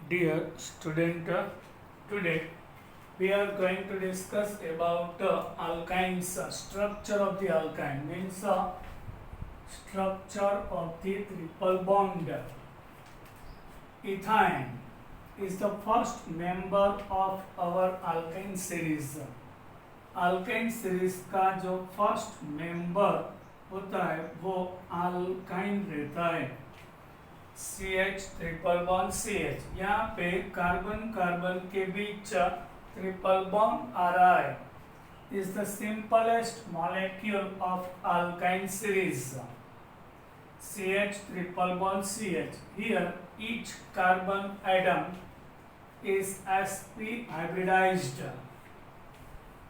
Dear student, today we are going to discuss about alkynes. Structure of the alkyne means structure of the triple bond. Ethyne is the first member of our alkyne series. alkyne series का जो first member होता है वो alkyne रहता है. CH triple bond CH. यहाँ पे carbon carbon के बीच ट्रिपल बॉन्ड आ रहा है. Is the simplest molecule of alkyne series. CH triple bond CH. Here each carbon atom is sp hybridized,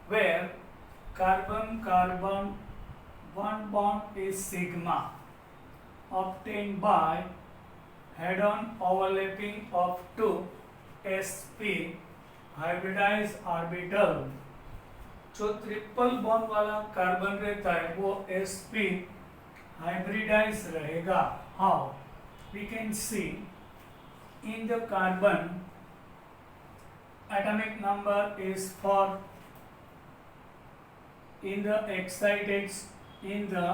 where carbon carbon one bond is sigma, obtained by head-on overlapping of two sp hybridized orbital. जो triple bond वाला carbon रहता है वो sp hybridize रहेगा. How we can see in the carbon atomic number is for in the excited in the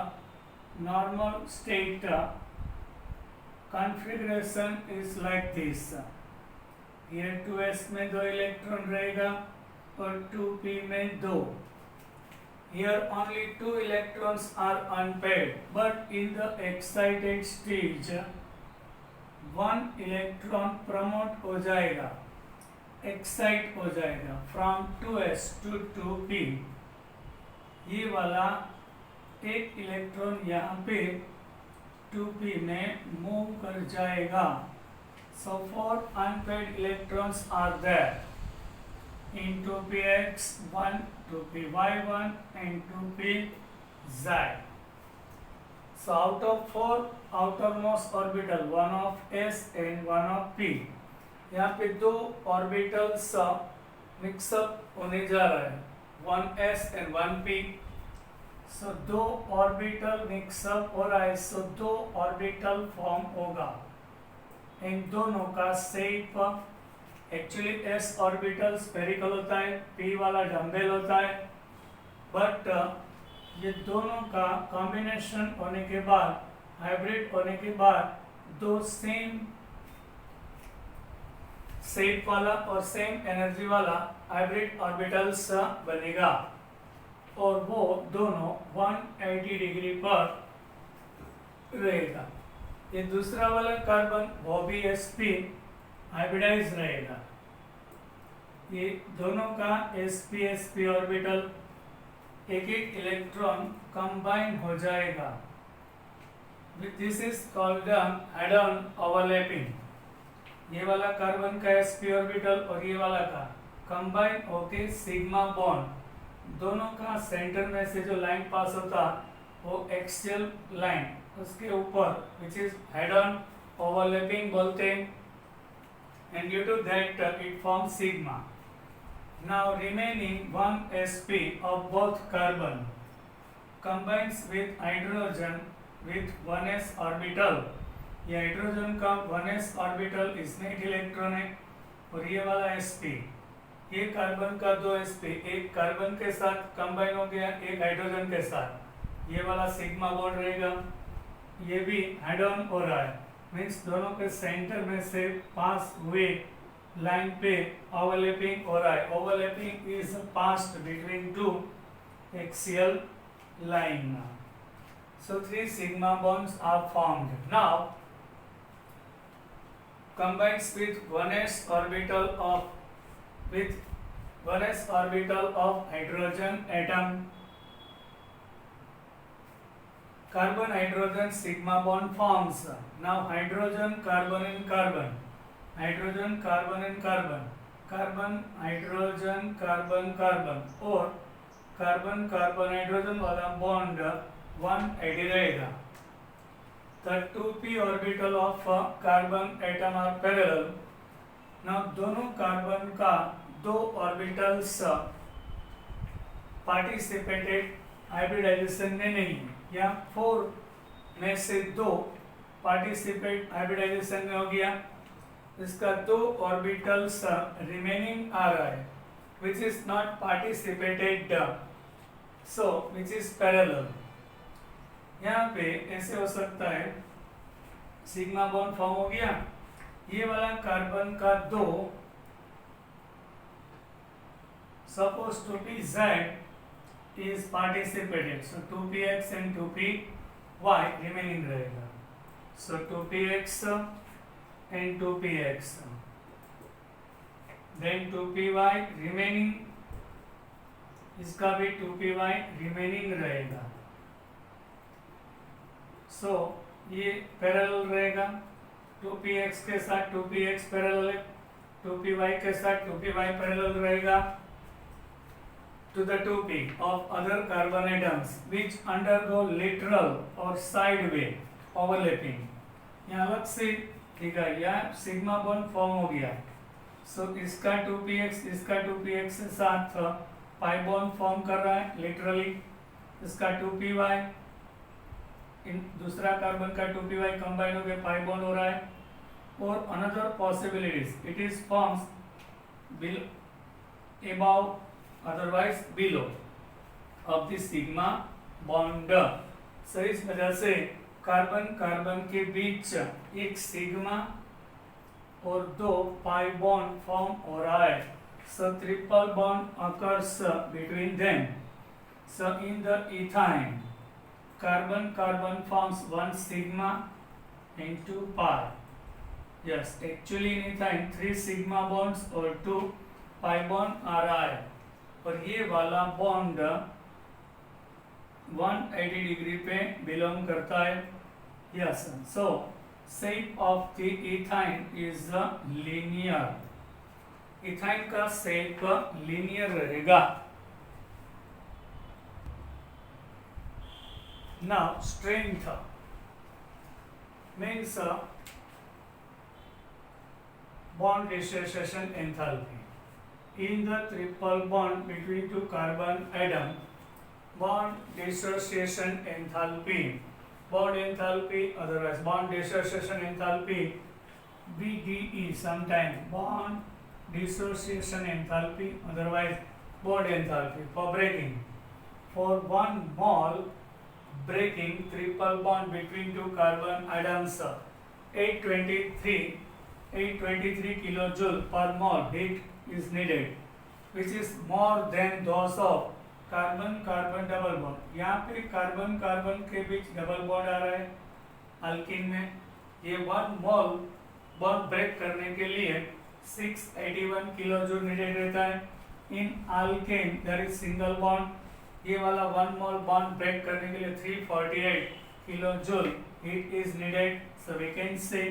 normal state configuration is like this. Here 2s में 2 electron रहेगा और 2p में 2. Here only 2 electrons are unpaired, but in the excited stage 1 electron promote हो जाएगा, excite हो जाएगा from 2s to 2p. ये वाला एक इलेक्ट्रॉन यहाँ पे 2p में मूव कर जाएगा. So 4 unpaired electrons are there in 2px1, 2py1 and 2pz. So out of 4 outermost orbital, one of s and one of p. यहाँ पे 2 ऑर्बिटल्स मिक्सअप होने जा रहा है, 1s and 1p. So 2 orbital mix up हो रहा है, सो 2 ऑर्बिटल फॉर्म होगा. इन दोनों का shape actually s orbital spherical होता है, p वाला डम्बेल होता है, बट ये दोनों का कॉम्बिनेशन होने के बाद, हाइब्रिड होने के बाद, 2 सेम शेप वाला और सेम एनर्जी वाला हाइब्रिड ऑर्बिटल्स बनेगा और वो दोनों 180 डिग्री पर रहेगा. ये दूसरा वाला कार्बन वो भी sp हाइब्रिडाइज रहेगा. ये दोनों का sp ऑर्बिटल एक एक इलेक्ट्रॉन कंबाइन हो जाएगा. This is called head-on overlapping. ये वाला कार्बन का sp ऑर्बिटल और ये वाला का कंबाइन होके सिग्मा बॉन्ड, दोनों का सेंटर में से जो लाइन पास होता वो एक्सियल लाइन, उसके ऊपर विच इज हेड-ऑन ओवरलैपिंग बोलते हैं. And due to that it forms sigma. Now remaining 1 sp of both carbon combines with hydrogen with 1s orbital. ये हाइड्रोजन का 1s ऑर्बिटल इसमें एक इलेक्ट्रॉन है और ये वाला sp, ये कार्बन का 2 sp एक कार्बन के साथ कंबाइन हो गया एक हाइड्रोजन के साथ, ये वाला सिग्मा बॉन्ड रहेगा. ये भी हेड ऑन हो रहा है, मीन्स दोनों के सेंटर में से पास हुए लाइन पे ओवरलैपिंग हो रहा है. Overlapping is passed between 2 axial line. So 3 sigma bonds are formed. Now combines with 1s orbital of hydrogen atom. Carbon hydrogen sigma bond forms. Now hydrogen carbon in carbon, hydrogen carbon in carbon, carbon hydrogen carbon carbon और carbon carbon hydrogen वाला bond 180 रहेगा. The 2p orbital of carbon atom are parallel. Now दोनों carbon का 2 orbitals participated hybridisation में नहीं है. यहाँ 4 में से 2 पार्टिसिपेट हाइब्रिडाइजेशन में हो गया, इसका 2 ऑर्बिटल्स रिमेनिंग आ रहा है which is not participated, so which is parallel. यहाँ पे ऐसे हो सकता है, सिग्मा बॉन्ड फॉर्म हो गया, ये वाला कार्बन का 2 suppose to be Z is participated, so 2px and 2py remaining रहेगा, so 2px and 2px, then 2py remaining, इसका भी 2py remaining रहेगा, so ये पैरेलल रहेगा, 2px के साथ 2px पैरेलल है, 2py के साथ 2py पैरेलल रहेगा to the 2p of other carbon atoms which undergo lateral or sideway overlapping. यहाँ अलग से ठीक है, यहाँ सिग्मा बॉन्ड फॉर्म हो गया, सो इसका 2px इसका 2px से साथ पाई बॉन्ड फॉर्म कर रहा है लिटरली, इसका 2py इन दूसरा कार्बन का 2py कंबाइन हो गया, पाई बॉन्ड हो रहा है, और another possibilities it is forms above otherwise below of the sigma bond. सो इस वजह से कार्बन कार्बन के बीच एक सिग्मा और 2 पाई बॉन्ड फॉर्म हो रहा है, सो triple bond occurs between them. So in the ethane, carbon carbon forms 1 sigma and 2 pi. Yes, actually in ethane 3 sigma bonds और 2 pi bond आ रहा है, और ये वाला बॉन्ड 180 डिग्री पे बिलोंग करता है. Yes, so shape of the ethyne is linear, ethyne का शेप लीनियर रहेगा. Now strength means bond dissociation enthalpy. In the triple bond between two carbon atom, bond dissociation enthalpy, bond enthalpy, otherwise bond dissociation enthalpy, BDE, sometime bond dissociation enthalpy, otherwise bond enthalpy for breaking. For 1 mole breaking triple bond between two carbon atoms, 823 kilojoule per mole heat is needed, which is more than those of carbon carbon double bond. यहाँ पे carbon carbon के बीच double bond आ रहा है alkene में, ये 1 मोल bond break करने के लिए 681 किलो जूल नीडेड रहता है. In alkane there is single bond, ये वाला 1 मोल बॉन्ड ब्रेक करने के लिए 348 kilo joule heat is needed. So we can say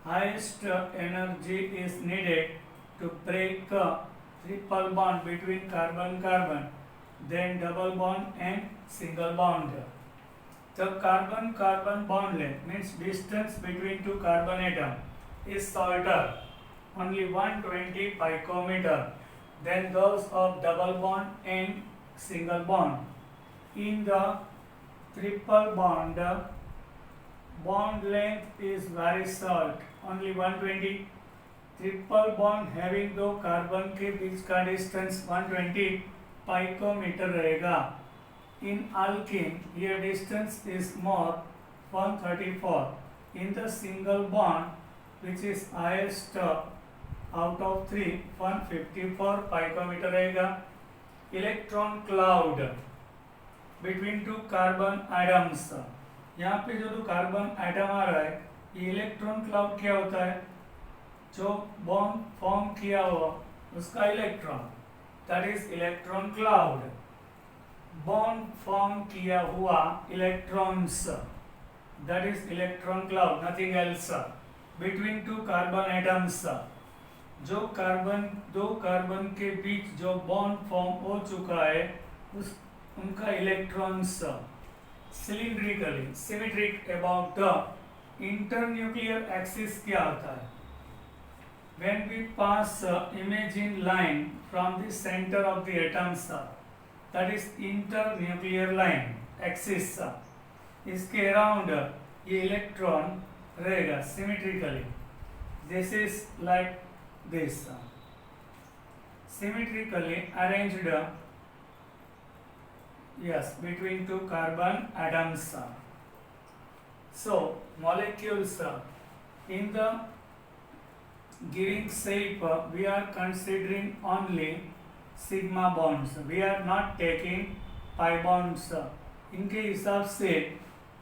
highest energy is needed to break a triple bond between carbon carbon, then double bond and single bond. The carbon carbon bond length means distance between two carbon atom is shorter, only 120 picometer than those of double bond and single bond. In the triple bond, bond length is very short, only 120. Triple bond having 2 carbon के बीच का distance 120 पाइकोमीटर रहेगा. इन alkene ये distance is more 134. In the single bond which is highest out of 3 154 पाइकोमीटर रहेगा. Electron cloud between 2 carbon atoms, यहाँ पे जो 2 carbon atom आ रहा है, ये इलेक्ट्रॉन क्लाउड क्या होता है, जो बॉन्ड फॉर्म किया हुआ उसका electron, that is electron cloud. Bond form किया हुआ electrons, that is electron cloud, nothing else. Between 2 carbon atoms, जो कार्बन 2 कार्बन के बीच जो बॉन्ड फॉर्म हो चुका है उस उनका electrons cylindrically symmetric about the internuclear axis क्या होता है. When we pass imaging line from the center of the atoms, that is internuclear line axis, इसके अराउंड ये इलेक्ट्रॉन रहेगा symmetrically. This is like this, symmetrically arranged, yes, between two carbon atoms. So molecules in the giving shape, we are considering only sigma bonds, we are not taking pi bonds. इनके हिसाब से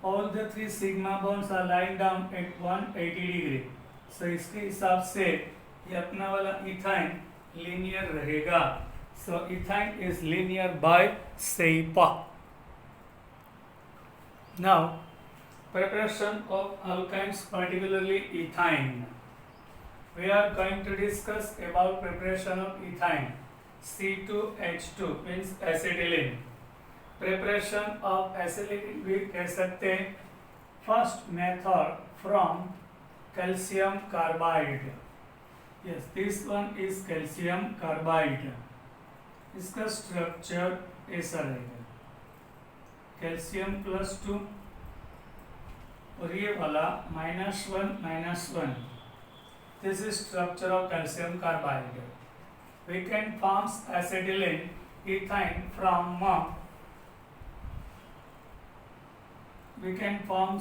all the three sigma bonds are lying down at 180 degree. So इसके हिसाब से ये अपना वाला ethyne linear रहेगा. So ethyne is linear by shape. Now preparation of alkynes, particularly ethine. We are going to discuss about preparation of ethine. C2H2 means acetylene. Preparation of acetylene we कह सकते हैं first method from calcium carbide. Yes, this one is calcium carbide. इसका structure ऐसा रहेगा, calcium +2 और ये वाला -1 This is structure of calcium carbide. We can form acetylene ethine from we can form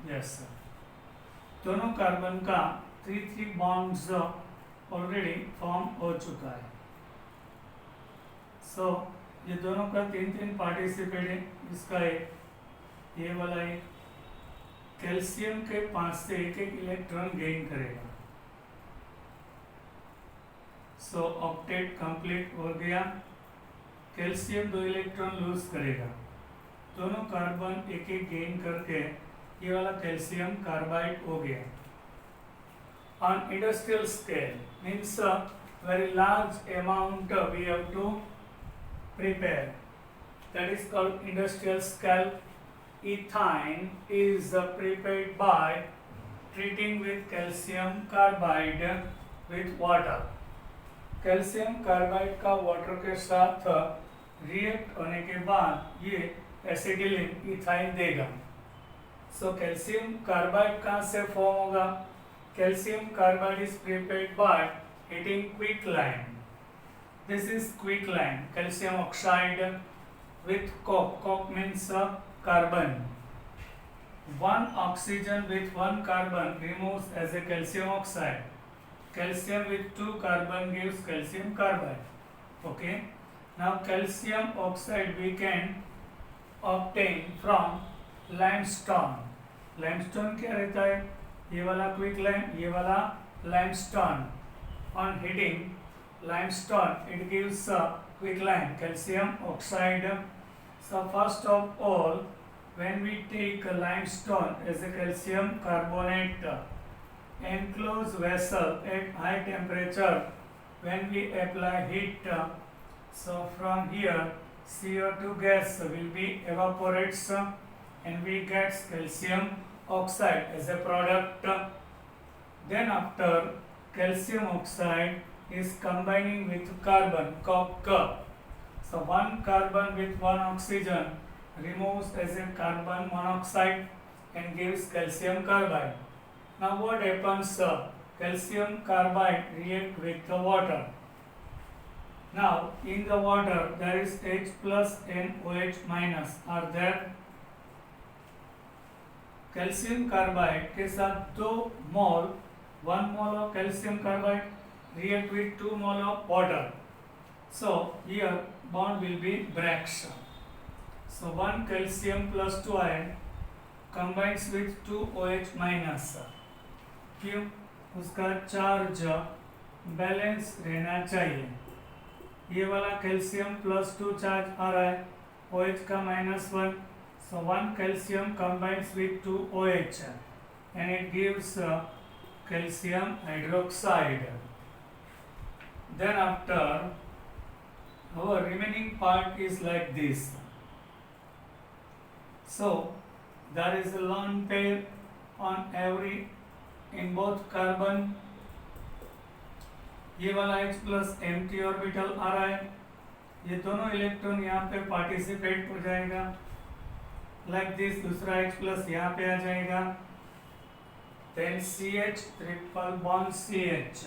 yes, दोनों कार्बन का 3 bonds ऑलरेडी फॉर्म हो चुका है. सो ये दोनों का 3 पार्टिसिपेट है. इसका एक ये वाला एक कैल्शियम के 5 से एक इलेक्ट्रॉन गेन करेगा. सो ऑक्टेट कंप्लीट हो गया. कैल्शियम 2 इलेक्ट्रॉन लूज करेगा. दोनों कार्बन एक गेन करके ये वाला कैल्शियम कार्बाइड हो गया. On industrial scale means very large amount we have to prepare. That is called industrial scale. Ethine is prepared by treating with calcium carbide with water. Calcium carbide का water के साथ react होने के बाद ये acetylene ethyne देगा. So calcium carbide कहाँ से फॉर्म होगा? Calcium carbide is prepared by heating quicklime. This is quicklime. Calcium oxide with coke. Coke means carbon. One oxygen with one carbon removes as a calcium oxide. Calcium with 2 carbon gives calcium carbide. Okay. Now calcium oxide we can obtain from limestone. Limestone क्या रहता है? ये वाला quicklime, ये वाला limestone. On heating limestone, it gives quicklime, calcium oxide. So first of all, when we take limestone as a calcium carbonate, enclosed vessel at high temperature, when we apply heat, so from here CO2 gas will be evaporates and we get calcium oxide as a product. Then after calcium oxide is combining with carbon, coke. So one carbon with one oxygen removes as a carbon monoxide and gives calcium carbide. Now what happens? Calcium carbide react with the water. Now in the water there is H plus and OH minus are there. Calcium carbide के साथ 2 मोल 1 mole of calcium carbide react with 2 mole of water. So here bond will be breaks. So 1 calcium plus 2 ion combines with 2 OH minus. क्यों? उसका charge balance रहना चाहिए. ये वाला calcium plus 2 charge आ रहा है, OH का -1. So 1 calcium combines with 2 OH and it gives calcium hydroxide. Then after our remaining part is like this. So there is a lone pair on every in both carbon. ये वाला H plus empty orbital आ रहा है, ये दोनों electron यहाँ पे participate हो जाएगा like this. दूसरा H plus यहाँ पे आ जाएगा then CH triple bond CH.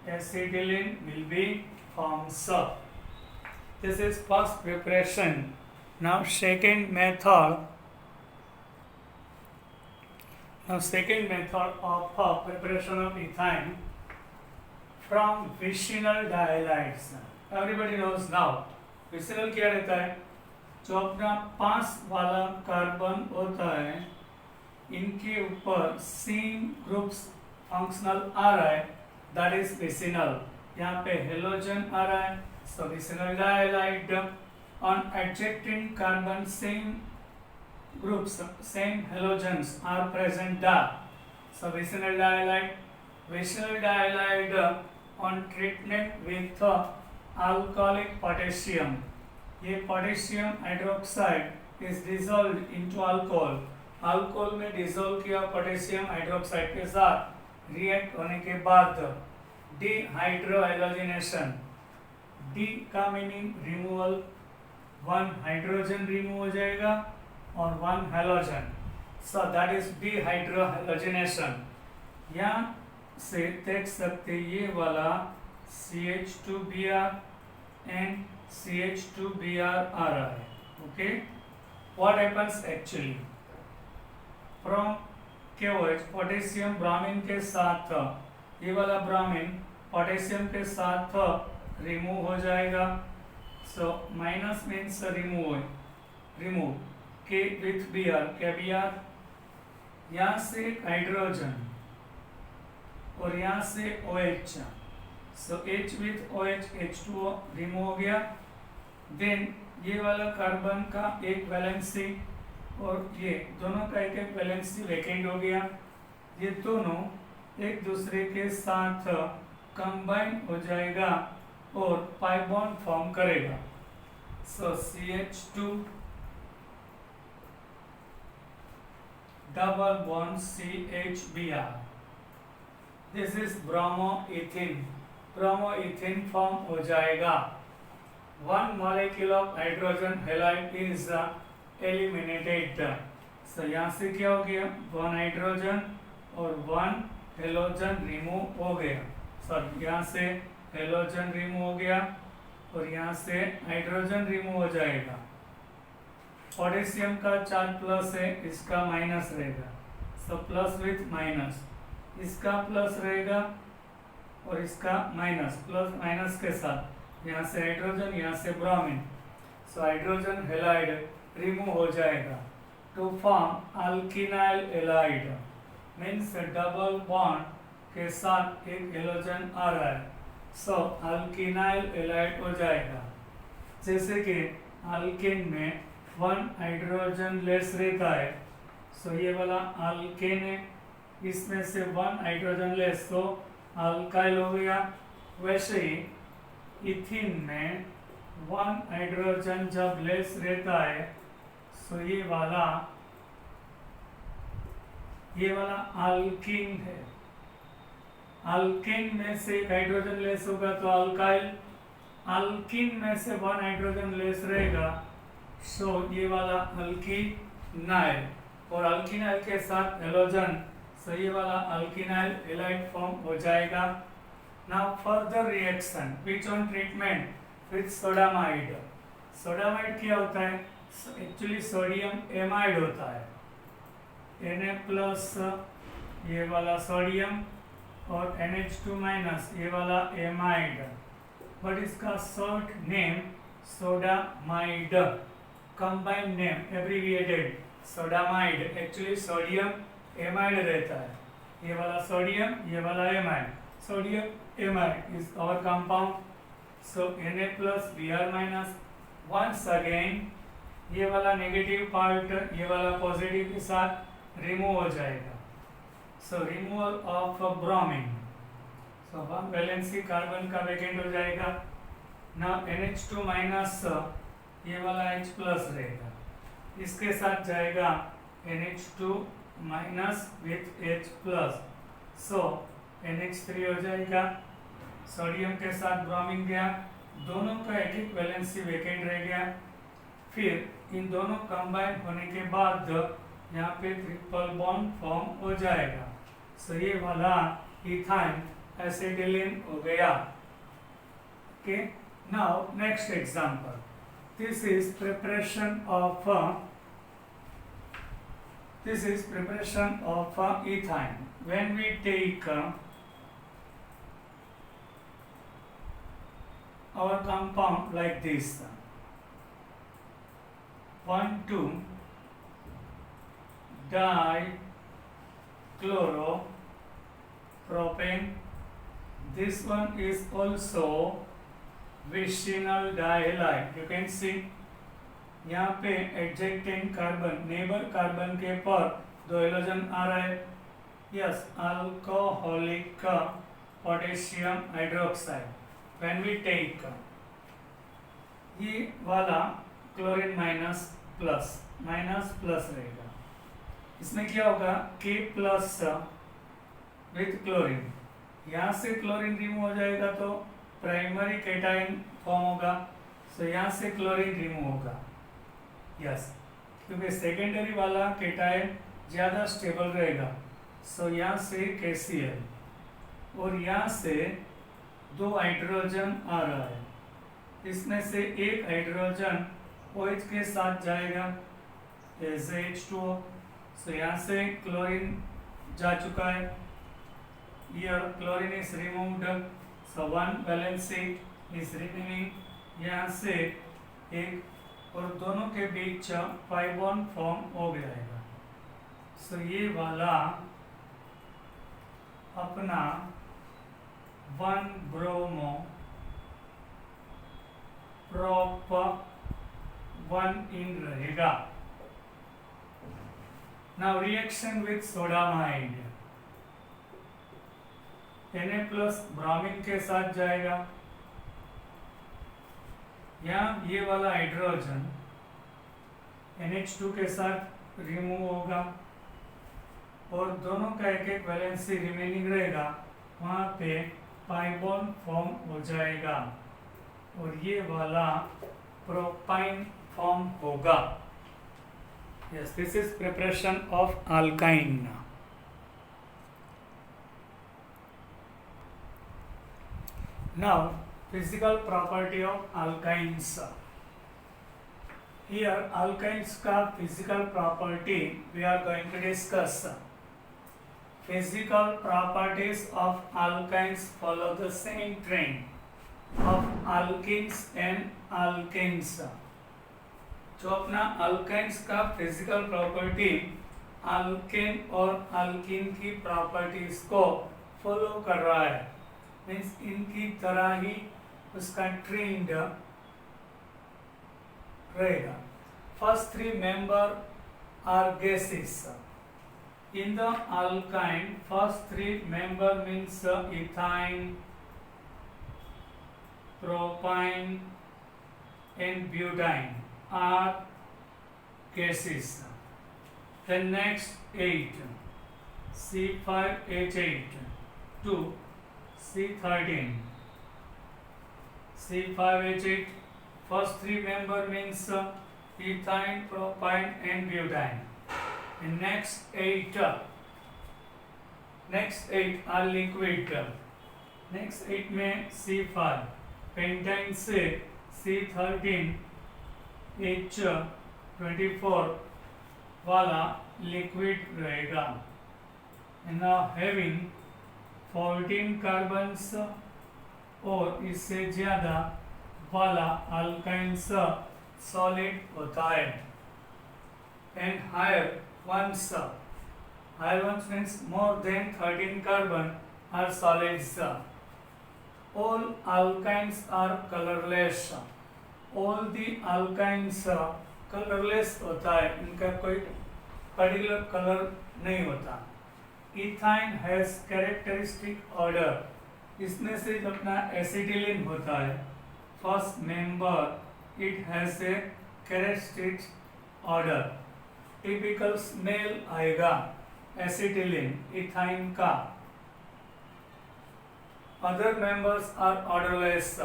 Acetylene will be forms. This is first preparation. Now second method. Second method of preparation of ethane from vicinal dihalide. Everybody knows now. Vicinal क्या रहता है? जो अपना पास वाला carbon होता है, इनके ऊपर सेम ग्रुप्स फंक्शनल आ रहा है, दैट इज विसिनल. यहाँ पे हेलोजन आ रहा है, सो विसिनल डाइहाइड. On adjacent carbon same groups, same halogens are present there, so vicinal dihalide. Vicinal dihalide on treatment with alcoholic potassium, ये potassium hydroxide is dissolved into alcohol. Alcohol में dissolve किया potassium hydroxide के साथ react होने के बाद dehydrohalogenation. De का meaning removal, one hydrogen remove हो जाएगा और one halogen, so that is dehydrohalogenation. यहाँ से देख सकते ये वाला CH2Br and CH2Br आ रहा है. Okay, what happens actually from KOH potassium bromine के साथ, ये वाला ब्रोमीन पोटेशियम के साथ रिमूव हो जाएगा. So minus means remove K with Br, KBr. यहाँ से हाइड्रोजन और यहाँ से OH, so H with OH H2O remove हो गया. देन ये वाला कार्बन का एक वैलेंसी और ये दोनों का एक एक वैलेंसी वैकेंट हो गया. ये दोनों एक दूसरे के साथ कंबाइन हो जाएगा और पाई बॉन्ड फॉर्म करेगा. So CH2 double bond CHBr. This is bromoethene. Bromoethene form हो जाएगा. One molecule of hydrogen halide is eliminated. So यहाँ से क्या हो गया? वन हाइड्रोजन और वन हेलोजन रिमूव हो गया. सॉरी, यहाँ से हेलोजन रिमूव हो गया और यहाँ से हाइड्रोजन रिमूव हो जाएगा. पोटेशियम का चार्ज प्लस है, इसका माइनस रहेगा. सो प्लस विथ माइनस, इसका प्लस रहेगा और इसका माइनस. प्लस माइनस के साथ यहाँ से हाइड्रोजन, यहाँ से bromine, so hydrogen halide remove हो जाएगा to form alkenyl halide. Means double bond के साथ एक हेलोजन आ रहा है, सो अल्किनाइल हैलाइड हो जाएगा. जैसे कि अल्केन में वन हाइड्रोजन लेस रहता है, सो ये वाला अल्केन है, इसमें से वन हाइड्रोजन लेस, तो अल्काइल हो गया. वैसे ही इथिन में वन हाइड्रोजन जब लेस रहता है, सो ये वाला अल्कीन है. अल्केन में से एक हाइड्रोजन लेस होगा तो अल्काइल. अल्कीन में से वन हाइड्रोजन लेस रहेगा, सो ये वाला अल्कीनाइल. और अल्कीनाइल के साथ हेलोजन, सो ये वाला अल्कीनाइल हैलाइड फॉर्म हो जाएगा. Now further reaction which on treatment with sodamide. Sodamide क्या होता है? एक्चुअली सोडियम एमाइड होता है. Na+ ये वाला सोडियम और NH2- ये वाला एमाइड, बट इसका short name sodamide. Combined name abbreviated sodamide. Actually sodium amide रहता है. ये वाला सोडियम, ये वाला amide. Sodium amide is our compound. So Na+Br-. Once again ये वाला नेगेटिव पार्ट ये वाला पॉजिटिव के साथ रिमूव हो जाएगा. सो removal of bromine, so one valency carbon का वैकेंट हो जाएगा. नाउ NH2- ये वाला H+ रहेगा, इसके साथ जाएगा NH2- with H+, so NH3 हो जाएगा. सोडियम के साथ ब्रोमीन गया, दोनों का एक एक वैलेंसी वैकेंट रह गया. फिर इन दोनों कंबाइन होने के बाद यहाँ पे ट्रिपल बॉन्ड फॉर्म हो जाएगा। सो ये वाला इथाइन एसिटिलीन हो गया। Okay, now next example, this is preparation of ethine. When we take our compound like this, 1,2 dichloropropane. This one is also vicinal डाइहाइड। यू कैन सी यहाँ पे एडजेक्टिंग कार्बन, नेबर कार्बन के पर दो हेलोजन आ रहा है। Yes, alcoholic potassium hydroxide. When we take ये वाला क्लोरीन माइनस प्लस रहेगा, इसमें क्या होगा K प्लस विथ क्लोरीन, यहाँ से क्लोरीन रिमूव हो जाएगा तो प्राइमरी केटाइन फॉर्म होगा। सो यहाँ से क्लोरीन रिमूव होगा। यस, क्योंकि सेकेंडरी वाला केटाइन ज़्यादा स्टेबल रहेगा। सो यहाँ से KCl और यहाँ से 2 हाइड्रोजन आ रहा है, इसमें से एक हाइड्रोजन OH के साथ जाएगा एज H2O। सो यहाँ से क्लोरीन जा चुका है, here chlorine is removed, so one valency is remaining। यहाँ से एक और दोनों के बीच 5 बॉन्ड फॉर्म हो गया। सो ये वाला अपना 1 ब्रोमो प्रोप 1 इन रहेगा। Now reaction with sodamide, Na plus bromine के साथ जाएगा, यहाँ ये वाला हाइड्रोजन NH2 के साथ रिमूव होगा और दोनों का एक वैलेंसी रिमेनिंग रहेगा, वहाँ पे पाई बॉन्ड फॉर्म हो जाएगा और ये वाला प्रोपाइन फॉर्म होगा। Yes, this is preparation of alkyne. Now, physical property of alkynes. Here, alkynes का physical property we are going to discuss. Physical properties of alkynes follow the same trend of alkenes and alkenes. जो अपना alkynes का physical property alkane और alkene की properties को follow कर रहा है, मीन्स इनकी तरह ही उसका ट्रेंड रहेगा। First 3 member are gases. In the alkyne first 3 member means ethyne, propyne and butyne are gases. The next 8 C5H8 to C13 C5H8 first 3 member means ethine, propine and butane. And next 8 are liquid. next 8 में C5 pentyne से C13 H24 वाला liquid रहेगा। And now having 14 carbons और इससे ज्यादा वाला alkynes solid होता है। And higher ones means more than 13 carbon are solids. All alkynes are colourless. All the alkynes colourless होता है, इनका कोई पर्टिकुलर कलर नहीं होता। इथाइन हैज कैरेक्टरिस्टिक ऑर्डर, इसमें से जो अपना एसिटिलीन होता है first member, it has a characteristic odour. Typical smell आएगा एसिटिलीन इथाइन का। Other members are odourless.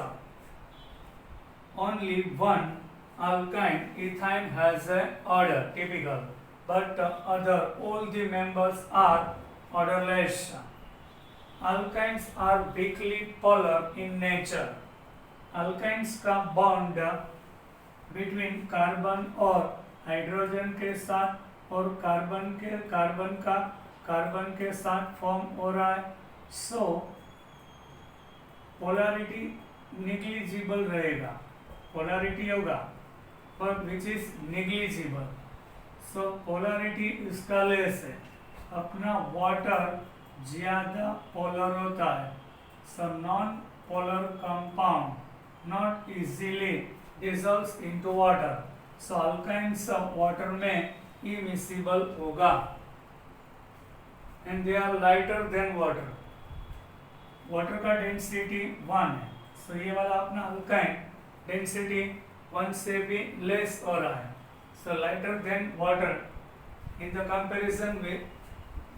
Only one alkyne ethine has a order typical, but other all the members are odorless. Alkynes are weakly polar in nature. alkynes का bond between carbon और hydrogen के साथ और carbon के साथ form हो रहा है. सो पोलैरिटी निग्लिजिबल रहेगा, पोलैरिटी होगा but which is negligible. So polarity इसका लेस है. अपना वाटर ज्यादा पोलर होता है. So non polar compound not easily dissolves into water. So alkynes water में immiscible होगा and they are lighter than water. Water का डेंसिटी 1 है. सो ये वाला अपना अल्काइन डेंसिटी 1 से भी लेस हो रहा है. So lighter than water in the comparison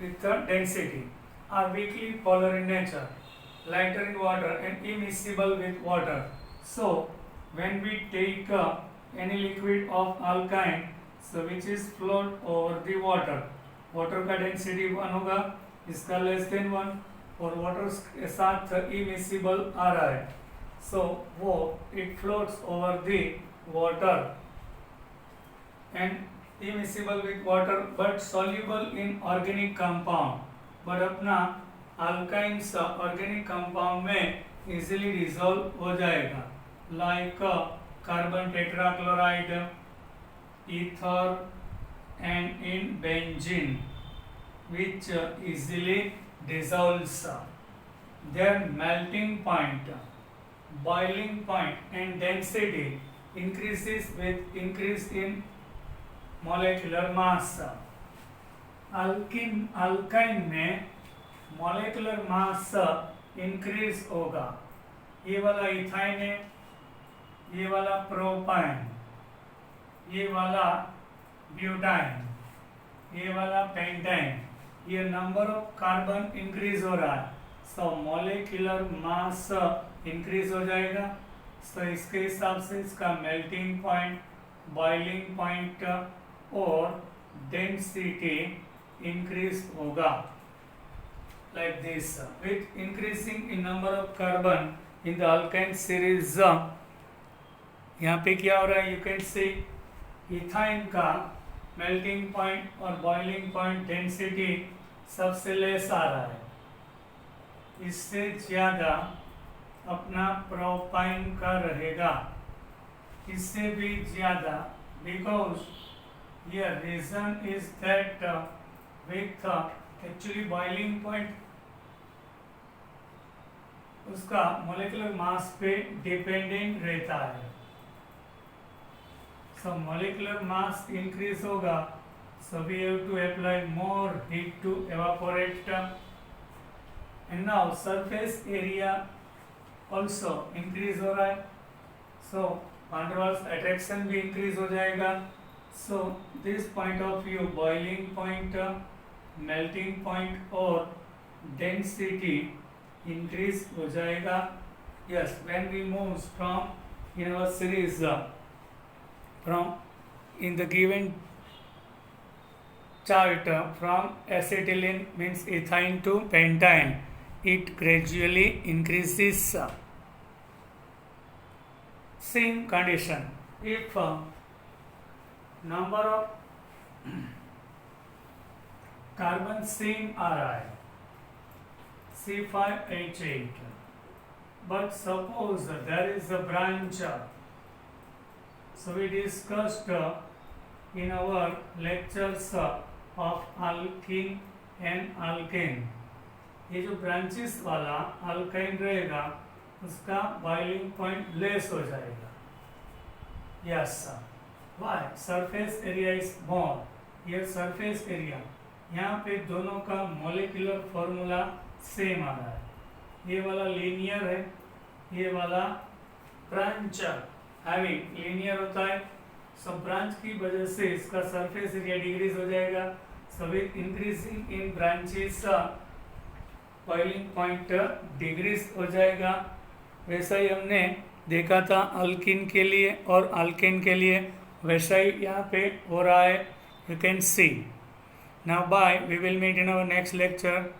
with the density are weakly polar in nature, lighter in water and immiscible with water. So when we take any liquid of alkyne, so which is float over the water, water का density 1 होगा, इसका less than 1 और water के साथ immiscible आ रहा है. सो वो it floats over the water and immiscible with water but soluble in organic compound. But अपना अल्काइन्स ऑर्गेनिक कंपाउंड में इजीली डिसॉल्व हो जाएगा, like carbon tetrachloride, ether and in benzene, which easily dissolves. Their melting point, boiling point and density increases with increase in molecular mass. alkyne में molecular mass increase होगा. ये वाला ethyne है, ये वाला प्रोपाइन, ये वाला ब्यूटाइन, ये वाला पेंटाइन. ये नंबर ऑफ कार्बन इंक्रीज हो रहा है. सो मॉलिक्यूलर मास इंक्रीज हो जाएगा. सो इसके हिसाब से इसका मेल्टिंग पॉइंट, बॉइलिंग पॉइंट और डेंसिटी इंक्रीज होगा like this. With increasing in number of carbon in the alkyne series, यहाँ पे क्या हो रहा है, यू कैन सी इथाइन का मेल्टिंग पॉइंट और बॉइलिंग पॉइंट डेंसिटी सबसे लेस आ रहा है. इससे ज़्यादा अपना प्रोपाइन का रहेगा, इससे भी ज़्यादा, बिकॉज ये reason is that with actually boiling point उसका मोलिकुलर मास पे डिपेंडेंट रहता है. So molecular mass increase होगा, so we have to apply more heat to evaporate. And now surface area also increase हो रहा है. So van der Waals attraction भी increase हो जाएगा. So this point of view, boiling point, melting point और density increase हो जाएगा. Yes, when we move from in our series from in the given chart from acetylene means ethyne to pentane, it gradually increases. Same condition if number of carbon same आ रहा है C5H8, but suppose there is a branch. So we discussed in our lectures of alkene and alkane. ये जो branches वाला alkyne रहेगा उसका boiling point less हो जाएगा. Yes sir. Why? Surface area is more. Here surface area. यहाँ पे दोनों का molecular formula same आ रहा है. ये वाला linear है, ये वाला branch हैविंग लीनियर होता है. सब ब्रांच की वजह से इसका सरफेस एरिया डिक्रीज हो जाएगा. So with increasing in branches boiling point decrease हो जाएगा. वैसा ही हमने देखा था अल्किन के लिए और अल्केन के लिए, वैसा ही यहाँ पे हो रहा है. you can see. Now bye, we will meet in our next lecture.